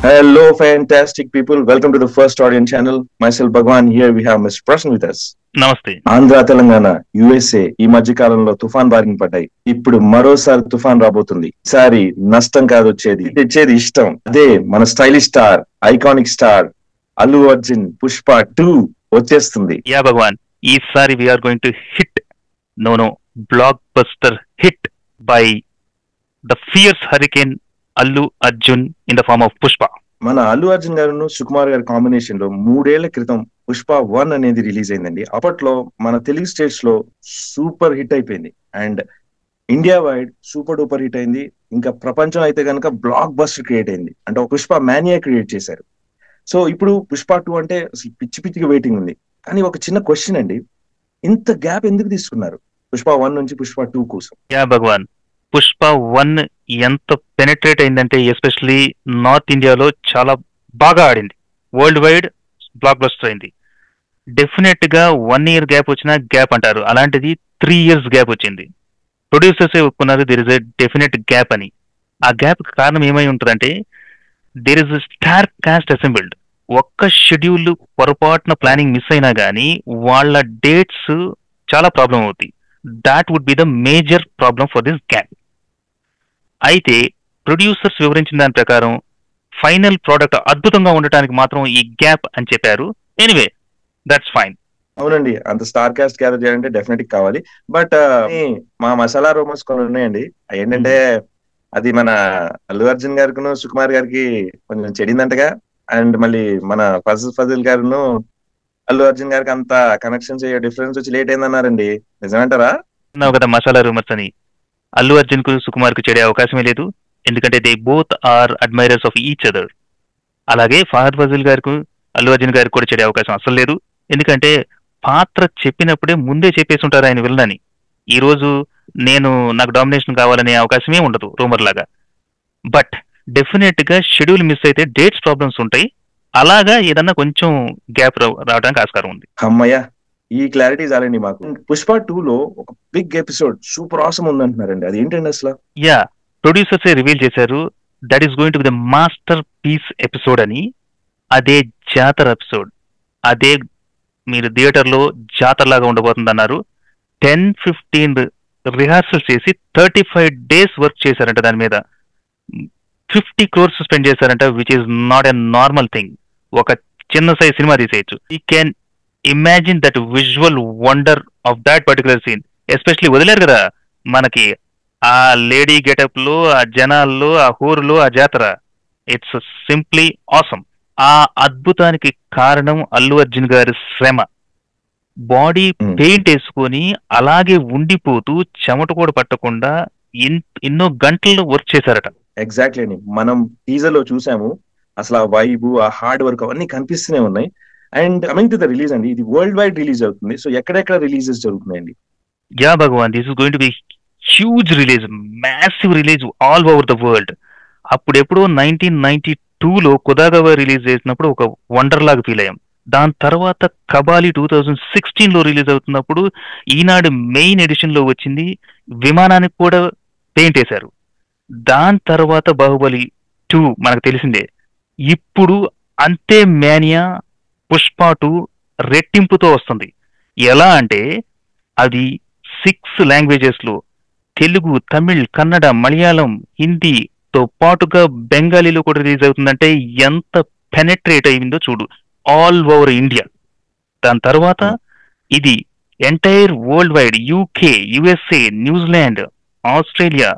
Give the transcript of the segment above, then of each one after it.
Hello, fantastic people. Welcome to the First Audience channel. Myself, Bhagwan. Here we have Mr. Prasan with us. నమస్తే. Andhra, Telangana, USA ఈ మధ్య కాలంలో తుఫాన్ బారిన పడ్డాయి. ఇప్పుడు మరోసారి తుఫాన్ రాబోతుంది. ఈసారి నష్టం కాదు వచ్చేది, తెచ్చేది ఇష్టం. అదే మన stylish star, iconic star Allu Arjun Pushpa 2 వచ్చేస్తుంది. యా భగవాన్, ఈసారి we're going to hit blockbuster hit by the fierce hurricane Allu Arjun in the form of Pushpa. మన అల్లు అర్జున్ గారు సుకుమార్ గారి కాంబినేషన్ లో 3 ఏళ్ల క్రితం పుష్ప 1 అనేది రిలీజ్ అయిందండి. అప్పట్లో మన తెలుగు స్టేట్స్ లో సూపర్ హిట్ అయిపోయింది and India wide super duper hit అయింది. ఇంకా ప్రపంచం అయితే కనుక బ్లాక్ బస్టర్ క్రియేట్ అయింది. అంటే ఒక పుష్ప మానియా క్రియేట్ చేశారు. సో ఇప్పుడు పుష్ప 2 అంటే అసలు పిచ్చి పిచ్చిగా వెయిటింగ్ ఉంది. కానీ ఒక చిన్న క్వశ్చన్ అండి, ఇంత గ్యాప్ ఎందుకు తీసుకున్నారు పుష్ప 1 నుంచి పుష్ప 2 కోసం? యా భగవాన్, పుష్ప 1 ఎంత పెనట్రేట్ అయిందంటే ఎస్పెషలీ నార్త్ ఇండియాలో చాలా బాగా ఆడింది. వరల్డ్ వైడ్ బ్లాక్ బస్టర్ అయింది. డెఫినెట్ గా 1 year గ్యాప్ వచ్చినా గ్యాప్ అంటారు, అలాంటిది 3 years గ్యాప్ వచ్చింది. ప్రొడ్యూసర్సే ఒప్పుకున్నారు there is a definite gap అని. ఆ గ్యాప్ కారణం ఏమై ఉంటుందంటే there is star cast assembled. ఒక్క షెడ్యూల్ పొరపాటున ప్లానింగ్ మిస్ అయినా కానీ వాళ్ళ డేట్స్ చాలా ప్రాబ్లం అవుతాయి. That would be the major problem for this gap. అయితే ప్రొడ్యూసర్స్ వివరించిన దాని ప్రకారం ఫైనల్ ప్రోడక్ట్ అద్భుతంగా ఉండటానికి మాత్రం ఈ గ్యాప్ అని చెప్పారు. Anyway that's fine. అవునండి, అంత స్టార్ కాస్ట్ గ్యాదర్ చేయాలంటే డెఫినెట్ కావాలి. బట్ మా మసాలా రూమర్స్ కొన్ని ఉన్నాయండి. ఏంటంటే అది మన అల్లు అర్జున్ గారికి సుకుమార్ గారికి కొంచెం చెడిందంటగా. అండ్ మళ్ళీ మన ఫజిల్ గారును అల్లు అర్జున్ గారికి అంత కనెక్షన్స్ డిఫరెన్స్ వచ్చి లేట్ అయిందన్నారండి. నిజమంటారా? అన్నావు కదా మసాలా రూమర్స్ అని. అల్లు అర్జున్ కు సుకుమార్ కు చెడే అవకాశమే లేదు, ఎందుకంటే they both are admirers of each other. అలాగే ఫహద్ ఫజిల్ గారికి అల్లు అర్జున్ గారికి కూడా చెడే అవకాశం అసలు లేదు, ఎందుకంటే పాత్ర చెప్పినప్పుడే ముందే చెప్పేసి ఉంటారు ఆయన విలనని. ఈ రోజు నాకు డామినేషన్ కావాలనే అవకాశమే ఉండదు రూమర్ లాగా. బట్ డెఫినెట్ గా షెడ్యూల్ మిస్ అయితే డేట్స్ ప్రాబ్లమ్స్ ఉంటాయి. అలాగా ఏదన్నా కొంచెం గ్యాప్ రావడానికి ఆస్కారం ఉంది. అమ్మయ్య, ఈ క్లారిటీ చాలండి మాకు. పుష్ప 2 లో ఒక బిగ్ ఎపిసోడ్ సూపర్ ఆసమ్ ఉందంటున్నారండి, అది ఏంటండి అసలు? యా, ప్రొడ్యూసర్స్ రివీల్ చేశారు that is going to be the masterpiece episode అని. అదే జాతర ఎపిసోడ్. అదే మీరు థియేటర్ లో జాతర లాగా ఉండబోతుంది అన్నారు. 10-15 రిహార్సల్స్ చేసి 35 days వర్క్ చేశారంట దాని మీద. 50 crores స్పెండ్ చేశారంట, which is not a normal thing. ఒక చిన్న సైజ్ సినిమా తీసేయచ్చు. You can imagine that visual wonder of that particular scene. Especially వదిలేరు కదా మనకి ఆ లేడీ గెటప్ లో, ఆ జనాల్లో, ఆ హూరులో, ఆ జాతర. It's simply awesome. ఆ అద్భుతానికి కారణం అల్లు అర్జున్ గారి శ్రమ. బాడీ పెయింట్ వేసుకొని అలాగే ఉండిపోతూ చెమట కూడా పట్టకుండా ఎన్నో గంటలు వర్క్ చేశారట. ఎగ్జాక్ట్లీ అండి, మనం టీజర్ లో చూసాము. అసలు ఆ వైబ్, ఆ హార్డ్ వర్క్ అవన్నీ కనిపిస్తూనే ఉన్నాయి. And coming to the release అండి, ఇది వరల్డ్ వైడ్ రిలీజ్ అవుతుంది. సో ఎక్కడెక్కడ రిలీజెస్ జరుగుతున్నాయండి? Yeah Bhagavan, this is going to be huge release, massive release all over the world. అప్పుడెప్పుడో 1992లో కుదాగవ రిలీజ్ చేసినప్పుడు ఒక వండర్ లాగా ఫీల్ అయ్యాం. దాని తర్వాత కబాలి 2016లో రిలీజ్ అవుతున్నప్పుడు ఈనాడు మెయిన్ ఎడిషన్ లో వచ్చింది. విమానానికి కూడా పెయింట్ వేశారు. దాని తర్వాత బాహుబలి 2 మనకు తెలిసిందే. ఇప్పుడు అంతే మేనియా పుష్ప 2 రెట్టింపుతో వస్తుంది. ఎలా అంటే అది 6 languages లో, తెలుగు, తమిళ్, కన్నడ, మలయాళం, హిందీతో పాటుగా బెంగాలీలో కూడా రిలీజ్ అవుతుందంటే ఎంత పెనెట్రేట్ అయిందో చూడు ఆల్ ఓవర్ ఇండియా. దాని తర్వాత ఇది entire world wide UK, USA, New Zealand, Australia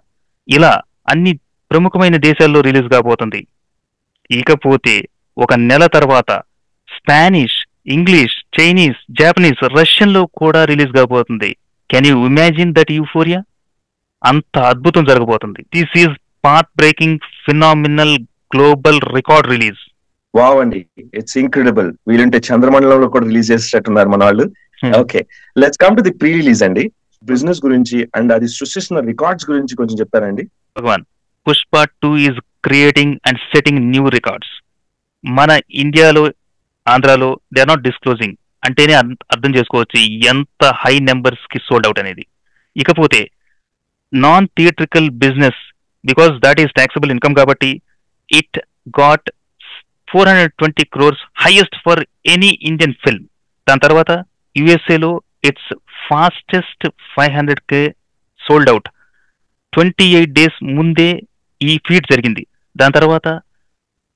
ఇలా అన్ని ప్రముఖమైన దేశాల్లో రిలీజ్ కాబోతుంది. ఇకపోతే ఒక నెల తర్వాత Spanish, English, Chinese, Japanese, Russian లో కూడా రిలీజ్ కాబోతుంది. Can you imagine that euphoria? అంత అద్భుతం జరగబోతుంది. This is path breaking phenomenal global record release. Wow అండి, ఇట్స్ ఇంక్రెడిబుల్. వీలుంటే చంద్రమండలంలో కూడా రిలీజ్ చేసేటట్టున్నారు మన వాళ్ళు. Okay, let's come to the pre release అండి. బిజినెస్ గురించి అండ్ అది సృష్టిస్తున్న రికార్డ్స్ గురించి కొంచెం చెప్తారండి? Bhagavan, Pushpa 2 is creating and setting new records. మన ఇండియాలో, ఆంధ్రాలో దే ఆర్ నాట్ డిస్క్లోజింగ్ అంటేనే అర్థం చేసుకోవచ్చు ఎంత హై నెంబర్స్ కి సోల్డ్ అవుట్ అనేది. ఇకపోతే non theatrical business, because that is taxable income కాబట్టి it got 420 crores, highest for any Indian film. దాని తర్వాత యుఎస్ఏలో it's fastest 500K sold out. 28 days ముందే ఈ ఫీట్ జరిగింది. దాని తర్వాత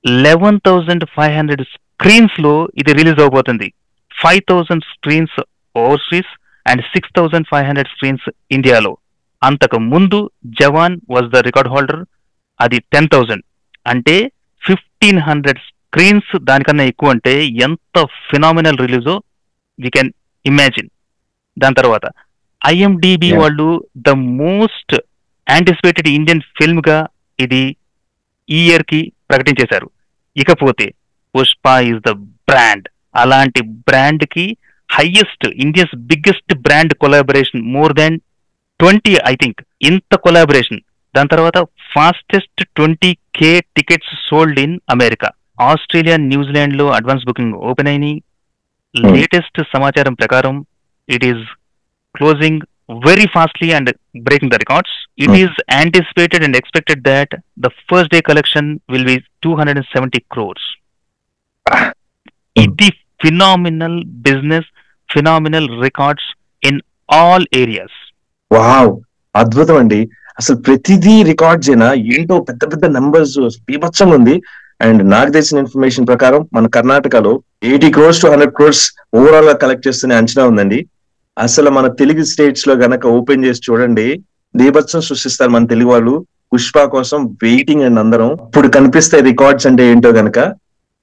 11,500 స్క్రీన్స్ లో ఇది రిలీజ్ అవబోతుంది. 5,000 స్క్రీన్స్ ఓవర్సీస్ అండ్ 6,500 స్క్రీన్స్ ఇండియాలో. అంతకు ముందు జవాన్ వాజ్ ద రికార్డ్ హోల్డర్, అది 10,000. అంటే 1,500 స్క్రీన్స్ దానికన్నా ఎక్కువ. అంటే ఎంత ఫినామినల్ రిలీజో వీ కెన్ ఇమాజిన్. దాని తర్వాత ఐఎండిబి వాళ్ళు the most anticipated Indian film గా ఇది ఈ ఇయర్ కి ప్రకటించేశారు. ఇకపోతే పుష్ప ఈజ్ ద బ్రాండ్. అలాంటి బ్రాండ్ కి highest, India's biggest brand collaboration, more than 20 I think, ఇంత కొలాబరేషన్. దాని తర్వాత fastest 20K tickets sold in America. Australia, New Zealand లో అడ్వాన్స్ బుకింగ్ ఓపెన్ అయినాయి. లేటెస్ట్ సమాచారం ప్రకారం it is closing very fastly and breaking the records. It is anticipated and expected that the first day collection will be 270 crores. It is phenomenal business, phenomenal records in all areas. Wow, అద్భుతం అండి. అసలు ప్రతిదీ records అయినా ఏంటో పెద్ద పెద్ద numbers బీభత్సంగా ఉంది. అండ్ నాకు తెలిసిన ఇన్ఫర్మేషన్ ప్రకారం మన కర్ణాటకలో 80 crores to 100 crores ఓవరాల్ గా కలెక్ట్ చేస్తున్న అంచనా ఉందండి. అసలు మన తెలుగు స్టేట్స్ లో గనక ఓపెన్ చేసి చూడండి, బీభత్సం సృష్టిస్తారు మన తెలుగు వాళ్ళు. పుష్ప కోసం వెయిటింగ్ అండ్ అందరం. ఇప్పుడు కనిపిస్తాయి రికార్డ్స్ అంటే ఏంటో గనక.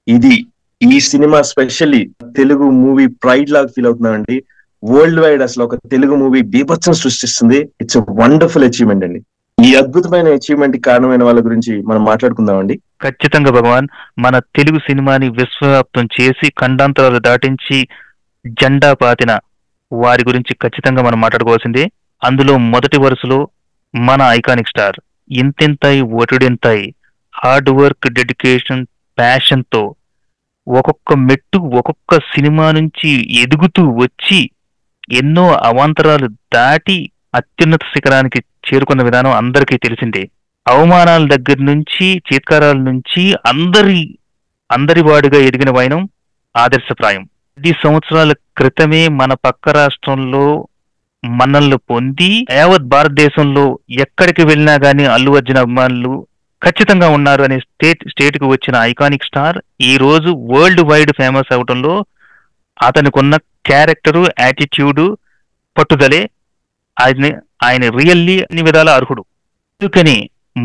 ఇది ఈ cinema specially Telugu movie pride లాగా ఫీల్ అవుతున్నామండి. వరల్డ్ వైడ్ అసలు ఒక తెలుగు మూవీ బీభత్సం సృష్టిస్తుంది. ఇట్స్ వండర్ఫుల్ అచీవ్మెంట్ అండి. ఈ అద్భుతమైన అచీవ్మెంట్ కి కారణమైన వాళ్ళ గురించి మనం మాట్లాడుకుందామండి. ఖచ్చితంగా భగవాన్, మన తెలుగు సినిమాని విశ్వవ్యాప్తం చేసి ఖండాంతరాలు దాటించి జెండా పాతిన వారి గురించి ఖచ్చితంగా మనం మాట్లాడుకోవాల్సిందే. అందులో మొదటి వరుసలో మన ఐకానిక్ స్టార్. ఇంతింతాయి ఒటుడింతాయి హార్డ్ వర్క్, డెడికేషన్, ప్యాషన్ తో ఒక్కొక్క మెట్టు ఒక్కొక్క సినిమా నుంచి ఎదుగుతూ వచ్చి ఎన్నో అవాంతరాలు దాటి అత్యున్నత శిఖరానికి చేరుకున్న విధానం అందరికీ తెలిసిందే. అవమానాల దగ్గర నుంచి, చీత్కారాల నుంచి అందరి వాడిగా ఎదిగిన వైనం ఆదర్శప్రాయం. 10 సంవత్సరాల క్రితమే మన పక్క రాష్ట్రంలో మన్ననలు పొంది యావత్ భారతదేశంలో ఎక్కడికి వెళ్ళినా గానీ అల్లు అర్జున్ అభిమానులు ఖచ్చితంగా ఉన్నారు అనే స్టేట్ కు వచ్చిన ఐకానిక్ స్టార్ ఈ రోజు వరల్డ్ వైడ్ ఫేమస్ అవటంలో అతనికి ఉన్న క్యారెక్టరు, యాటిట్యూడ్, పట్టుదలే ఆయన రియల్లీ అన్ని విధాల అర్హుడు. అందుకని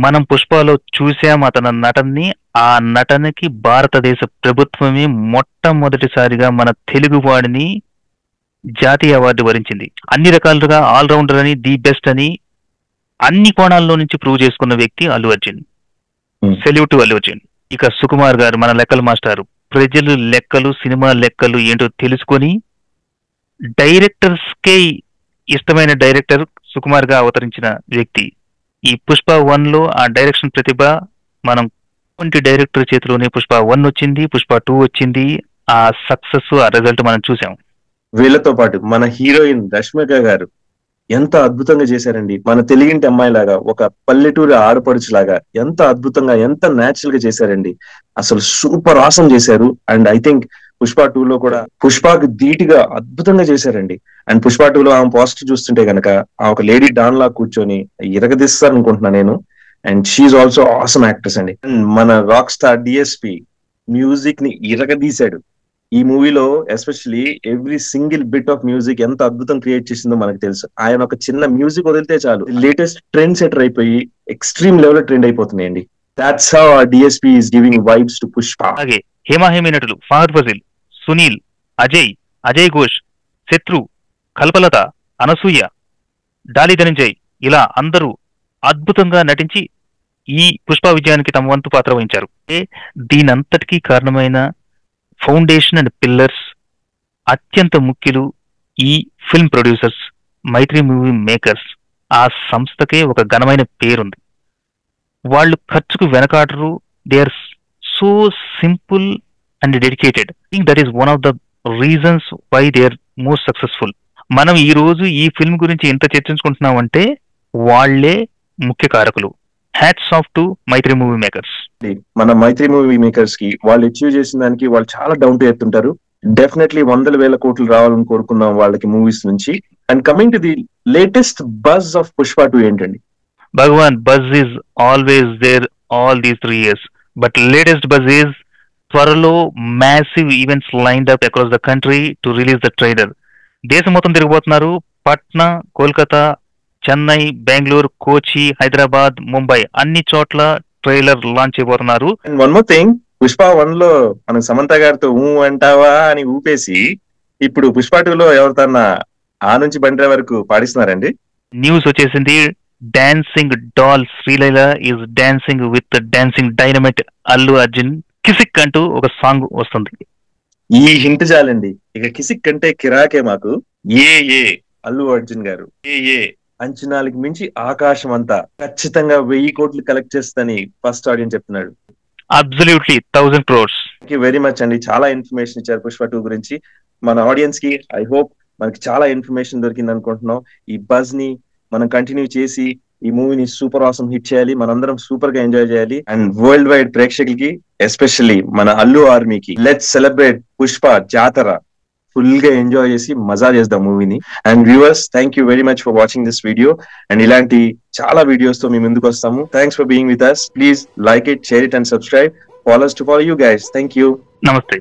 మనం పుష్పలో చూసాం అతని నటనని. ఆ నటనకి భారతదేశ ప్రభుత్వమే మొట్టమొదటిసారిగా మన తెలుగు వాడిని జాతీయ అవార్డు వరించింది. అన్ని రకాలుగా ఆల్రౌండర్ అని, ది బెస్ట్ అని అన్ని కోణాల్లో నుంచి ప్రూవ్ చేసుకున్న వ్యక్తి అల్లు అర్జున్. సెల్యూట్ అల్లు అర్జున్. ఇక సుకుమార్ గారు మన లెక్కల మాస్టారు. ప్రజలు లెక్కలు, సినిమా లెక్కలు ఏంటో తెలుసుకొని డైరెక్టర్స్ కే ఇష్టమైన డైరెక్టర్ సుకుమార్ గా అవతరించిన వ్యక్తి. ఈ పుష్ప 1 లో ఆ డైరెక్షన్ ప్రతిభ మనం డైరెక్టర్ చేతిలోనే పుష్ప 1 వచ్చింది, పుష్ప 2 వచ్చింది. ఆ సక్సెస్, ఆ రిజల్ట్ మనం చూసాం. వీళ్ళతో పాటు మన హీరోయిన్ రష్మిక గారు ఎంత అద్భుతంగా చేశారండి. మన తెలుగింటి అమ్మాయి లాగా, ఒక పల్లెటూరి ఆడపడుచు లాగా ఎంత అద్భుతంగా, ఎంత న్యాచురల్ గా చేశారండి. అసలు సూపర్ ఆసం చేశారు. అండ్ ఐ థింక్ పుష్ప 2 లో కూడా పుష్పకి ధీటుగా అద్భుతంగా చేశారండి. అండ్ పుష్ప 2 లో ఆమె పాజిటివ్ చూస్తుంటే గనక ఆ ఒక లేడీ డాన్ లా కూర్చొని ఇరగదీస్తారు అనుకుంటున్నా నేను. And she also awesome actress అండి. మన రాక్ స్టార్ డిఎస్పి మ్యూజిక్ ని ఇరగదీశాడు ఈ మూవీలో. Especially every single bit of music ఎంత అద్భుతం క్రియేట్ చేసిందో మనకు తెలుసు. ఆయన ఒక చిన్న మ్యూజిక్ వదిలితే చాలు లేటెస్ట్ ట్రెండ్ సెటర్ అయిపోయి ఎక్స్ట్రీమ్ లెవెల్ ట్రెండ్ అయిపోతున్నాయండి. That's how DSP is giving vibes to Pushpa. అలాగే హేమాహేమి నటులు ఫహద్ ఫజిల్, సునీల్, అజయ్ ఘోష్, శత్రు, కల్పలత, అనసూయ, డాలి ధనంజయ్ ఇలా అందరూ అద్భుతంగా నటించి ఈ పుష్ప విజయానికి తమ వంతు పాత్ర వహించారు. దీనంతటికీ కారణమైన ఫౌండేషన్ అండ్ పిల్లర్స్, అత్యంత ముఖ్యులు ఈ film producers, Mythri movie makers. ఆ సంస్థకే ఒక ఘనమైన పేరుంది. వాళ్ళు ఖర్చుకు వెనకాడరు. They are so simple and dedicated. I think that is one of the reasons why they are most successful. మనం ఈ రోజు ఈ ఫిల్మ్ గురించి ఎంత చర్చించుకుంటున్నామంటే వాళ్లే ముఖ్య కారకులు. Hats off to Mythri movie makers. మన మైత్రి మూవీ మేకర్స్ కి వాళ్ళు అచీవ్ చేసిన దానికి వాళ్ళు చాలా డౌన్ టు ఎర్త్ ఉంటారు. డెఫినెట్లీ 100,000 కోట్లు రావాలని కోరుకున్నాం వాళ్ళకి మూవీస్ నుంచి. And coming to the latest buzz of Pushpa 2 ఏంటండి? Bhagavan, buzz is always there all these 3 years, but latest buzz is త్వరలో massive events lined up across the country to release the trailer. దేశం మొత్తం తిరిగిపోతున్నారు. పట్నా, కోల్కతా, చెన్నై, బెంగళూరు, కోచి, హైదరాబాద్, ముంబై అన్ని చోట్ల ట్రైలర్ లాంచ్ చేయబోతున్నారు. And one more thing, Pushpa 1 లో మన సమంత గారితో అంటావా అని ఊపేసి ఇప్పుడు పుష్ప 2 లో ఎవరితోన్నా ఆ నుంచి బండ్ర వరకు పాడిస్తున్నారండి. న్యూస్ వచ్చేసింది, dancing doll Sreeleela is dancing with dancing dynamite Allu Arjun. Kissik అంటూ ఒక సాంగ్ వస్తుంది. ఈ హింట్ చాలండి, ఇక కిసిక్ అంటే కిరాకే మాకు. ఏ అల్లు అర్జున్ గారు ఏ అంచనాలకు మించి ఆకాశం అంతా ఖచ్చితంగా 1000 కోట్లు కలెక్ట్ చేస్తని ఫస్ట్ ఆడియన్స్ చెప్తున్నాడు. Absolutely 1000 crores. Thank you very much అండి, చాలా ఇన్ఫర్మేషన్ ఇచ్చారు పుష్ప 2 గురించి. మన ఆడియన్స్ కి ఐ హోప్ మనకి చాలా ఇన్ఫర్మేషన్ దొరికింది అనుకుంటున్నాం. ఈ బజ్ ని మనం కంటిన్యూ చేసి ఈ మూవీని సూపర్ ఆసమ్ హిట్ చేయాలి, మనందరం సూపర్ గా ఎంజాయ్ చేయాలి. అండ్ వరల్డ్ వైడ్ ప్రేక్షకులకి, ఎస్పెషల్లీ మన అల్లు ఆర్మీకి, లెట్స్ సెలబ్రేట్ పుష్ప జాతర, ఫుల్ గా ఎంజాయ్ చేసి మజా చేద్దాం మూవీని. And viewers, thank you very much for watching this video. And ఇలాంటి చాలా వీడియోస్ తో మీ ముందుకు వస్తాము. Thanks for being with us. Please like it, share it and subscribe. Follow us to follow you guys. Thank you. Namaste.